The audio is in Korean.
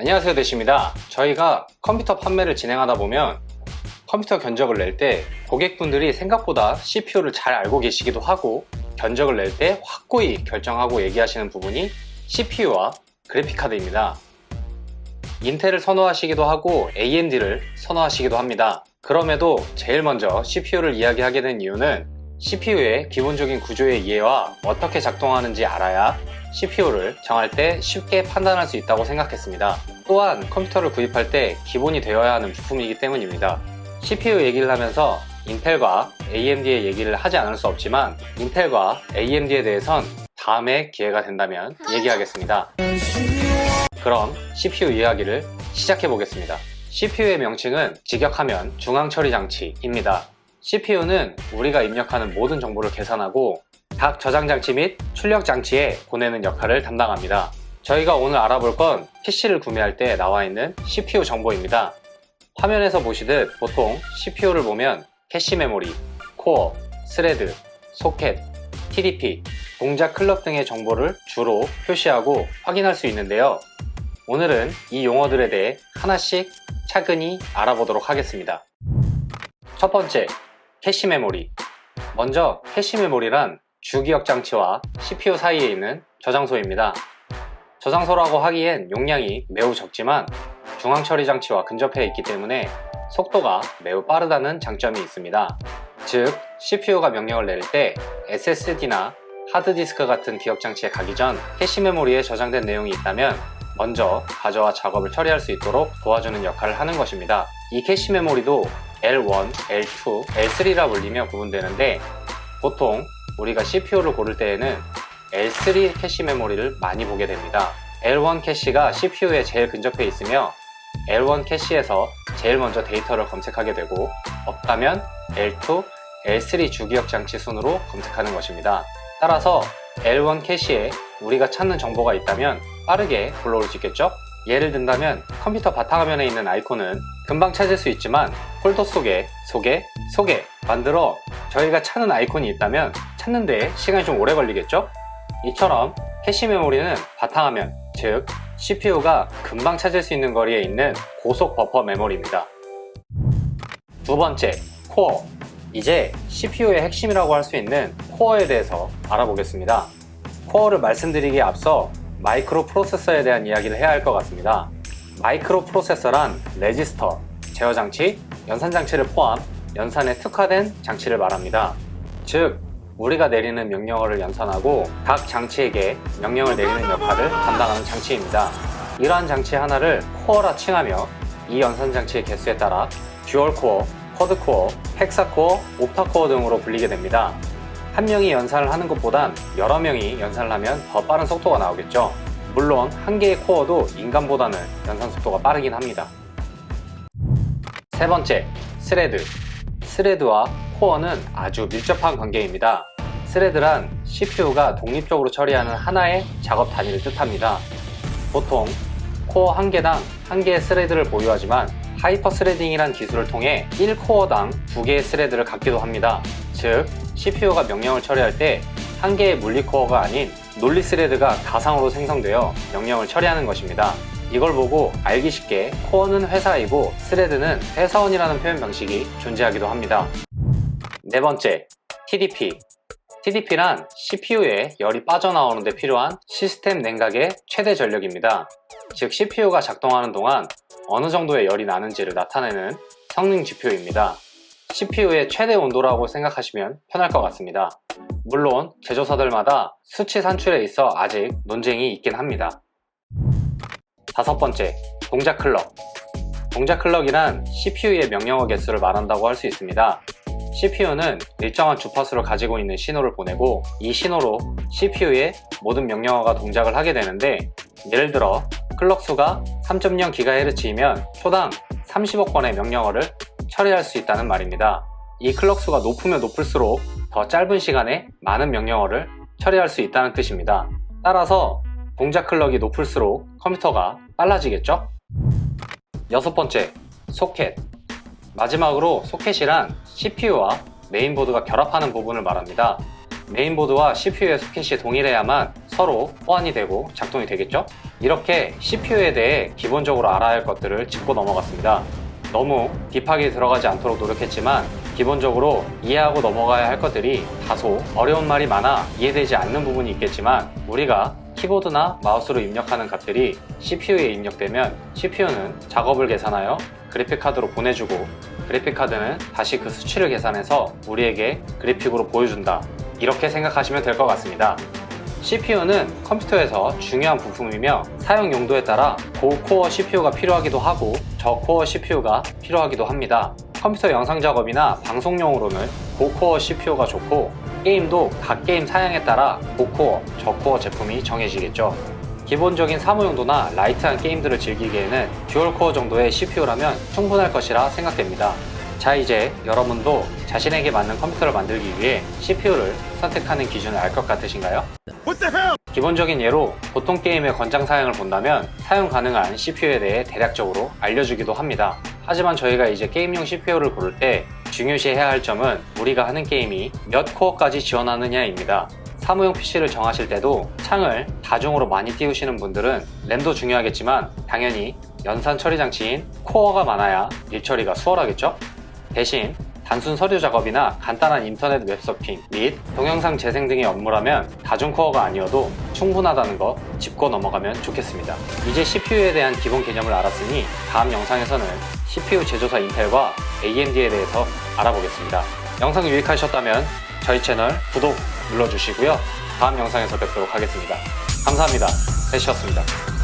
안녕하세요, 대시입니다. 저희가 컴퓨터 판매를 진행하다 보면 컴퓨터 견적을 낼 때 고객분들이 생각보다 CPU를 잘 알고 계시기도 하고 견적을 낼 때 확고히 결정하고 얘기하시는 부분이 CPU와 그래픽카드입니다. 인텔을 선호하시기도 하고 AMD를 선호하시기도 합니다. 그럼에도 제일 먼저 CPU를 이야기하게 된 이유는 CPU의 기본적인 구조의 이해와 어떻게 작동하는지 알아야 CPU를 정할 때 쉽게 판단할 수 있다고 생각했습니다. 또한 컴퓨터를 구입할 때 기본이 되어야 하는 부품이기 때문입니다. CPU 얘기를 하면서 인텔과 AMD의 얘기를 하지 않을 수 없지만 인텔과 AMD에 대해선 다음에 기회가 된다면 얘기하겠습니다. 그럼 CPU 이야기를 시작해 보겠습니다. CPU의 명칭은 직역하면 중앙처리장치입니다. CPU는 우리가 입력하는 모든 정보를 계산하고 각 저장장치 및 출력장치에 보내는 역할을 담당합니다. 저희가 오늘 알아볼 건 PC를 구매할 때 나와 있는 CPU 정보입니다. 화면에서 보시듯 보통 CPU를 보면 캐시 메모리, 코어, 스레드, 소켓, TDP, 동작 클럭 등의 정보를 주로 표시하고 확인할 수 있는데요. 오늘은 이 용어들에 대해 하나씩 차근히 알아보도록 하겠습니다. 첫 번째, 캐시 메모리. 먼저 캐시 메모리란 주기억 장치와 CPU 사이에 있는 저장소입니다. 저장소라고 하기엔 용량이 매우 적지만 중앙 처리 장치와 근접해 있기 때문에 속도가 매우 빠르다는 장점이 있습니다. 즉, CPU가 명령을 내릴 때 SSD나 하드디스크 같은 기억 장치에 가기 전 캐시 메모리에 저장된 내용이 있다면 먼저 가져와 작업을 처리할 수 있도록 도와주는 역할을 하는 것입니다. 이 캐시 메모리도 L1, L2, L3라 불리며 구분되는데 보통 우리가 CPU를 고를 때에는 L3 캐시 메모리를 많이 보게 됩니다. L1 캐시가 CPU에 제일 근접해 있으며 L1 캐시에서 제일 먼저 데이터를 검색하게 되고 없다면 L2, L3 주기억 장치 순으로 검색하는 것입니다. 따라서 L1 캐시에 우리가 찾는 정보가 있다면 빠르게 불러올 수 있겠죠? 예를 든다면 컴퓨터 바탕화면에 있는 아이콘은 금방 찾을 수 있지만 폴더 속에 만들어 저희가 찾는 아이콘이 있다면 찾는데 시간이 좀 오래 걸리겠죠? 이처럼 캐시 메모리는 바탕화면, 즉 CPU가 금방 찾을 수 있는 거리에 있는 고속 버퍼 메모리입니다. 두 번째, 코어. 이제 CPU의 핵심이라고 할 수 있는 코어에 대해서 알아보겠습니다. 코어를 말씀드리기에 앞서 마이크로 프로세서에 대한 이야기를 해야 할 것 같습니다. 마이크로 프로세서란 레지스터, 제어 장치, 연산 장치를 포함 연산에 특화된 장치를 말합니다. 즉, 우리가 내리는 명령어를 연산하고 각 장치에게 명령을 내리는 역할을 담당하는 장치입니다. 이러한 장치 하나를 코어라 칭하며 이 연산 장치의 개수에 따라 듀얼 코어, 쿼드 코어, 헥사 코어, 옥타 코어 등으로 불리게 됩니다. 한 명이 연산을 하는 것보단 여러 명이 연산을 하면 더 빠른 속도가 나오겠죠. 물론 한 개의 코어도 인간보다는 연산 속도가 빠르긴 합니다. 세 번째, 스레드. 스레드와 코어는 아주 밀접한 관계입니다. 스레드란 CPU가 독립적으로 처리하는 하나의 작업 단위를 뜻합니다. 보통 코어 한 개당 한 개의 스레드를 보유하지만 하이퍼 스레딩이란 기술을 통해 1코어당 2개의 스레드를 갖기도 합니다. 즉, CPU가 명령을 처리할 때 한 개의 물리 코어가 아닌 논리 스레드가 가상으로 생성되어 명령을 처리하는 것입니다. 이걸 보고 알기 쉽게 코어는 회사이고 스레드는 회사원이라는 표현 방식이 존재하기도 합니다. 네 번째, TDP. TDP란 CPU에 열이 빠져나오는 데 필요한 시스템 냉각의 최대 전력입니다. 즉, CPU가 작동하는 동안 어느 정도의 열이 나는지를 나타내는 성능 지표입니다. CPU의 최대 온도라고 생각하시면 편할 것 같습니다. 물론 제조사들마다 수치 산출에 있어 아직 논쟁이 있긴 합니다. 다섯 번째, 동작 클럭. 동작 클럭이란 CPU의 명령어 개수를 말한다고 할 수 있습니다. CPU는 일정한 주파수를 가지고 있는 신호를 보내고 이 신호로 CPU의 모든 명령어가 동작을 하게 되는데 예를 들어 클럭 수가 3.0GHz이면 초당 30억 번의 명령어를 처리할 수 있다는 말입니다. 이 클럭 수가 높으면 높을수록 더 짧은 시간에 많은 명령어를 처리할 수 있다는 뜻입니다. 따라서 동작 클럭이 높을수록 컴퓨터가 빨라지겠죠? 여섯 번째, 소켓. 마지막으로 소켓이란 CPU와 메인보드가 결합하는 부분을 말합니다. 메인보드와 CPU의 소켓이 동일해야만 서로 호환이 되고 작동이 되겠죠? 이렇게 CPU에 대해 기본적으로 알아야 할 것들을 짚고 넘어갔습니다. 너무 딥하게 들어가지 않도록 노력했지만 기본적으로 이해하고 넘어가야 할 것들이 다소 어려운 말이 많아 이해되지 않는 부분이 있겠지만, 우리가 키보드나 마우스로 입력하는 값들이 CPU에 입력되면 CPU는 작업을 계산하여 그래픽카드로 보내주고, 그래픽카드는 다시 그 수치를 계산해서 우리에게 그래픽으로 보여준다, 이렇게 생각하시면 될 것 같습니다. CPU는 컴퓨터에서 중요한 부품이며 사용 용도에 따라 고코어 CPU가 필요하기도 하고 저코어 CPU가 필요하기도 합니다. 컴퓨터 영상 작업이나 방송용으로는 고코어 CPU가 좋고, 게임도 각 게임 사양에 따라 고코어, 저코어 제품이 정해지겠죠. 기본적인 사무용도나 라이트한 게임들을 즐기기에는 듀얼코어 정도의 CPU라면 충분할 것이라 생각됩니다. 자, 이제 여러분도 자신에게 맞는 컴퓨터를 만들기 위해 CPU를 선택하는 기준을 알 것 같으신가요? 기본적인 예로 보통 게임의 권장 사양을 본다면 사용 가능한 CPU에 대해 대략적으로 알려주기도 합니다. 하지만 저희가 이제 게임용 CPU를 고를 때 중요시해야 할 점은 우리가 하는 게임이 몇 코어까지 지원하느냐입니다. 사무용 PC를 정하실 때도 창을 다중으로 많이 띄우시는 분들은 램도 중요하겠지만 당연히 연산 처리 장치인 코어가 많아야 일 처리가 수월하겠죠? 대신 단순 서류 작업이나 간단한 인터넷 웹서핑 및 동영상 재생 등의 업무라면 다중 코어가 아니어도 충분하다는 거 짚고 넘어가면 좋겠습니다. 이제 CPU에 대한 기본 개념을 알았으니 다음 영상에서는 CPU 제조사 인텔과 AMD에 대해서 알아보겠습니다. 영상 유익하셨다면 저희 채널 구독 눌러주시고요. 다음 영상에서 뵙도록 하겠습니다. 감사합니다. 세시였습니다.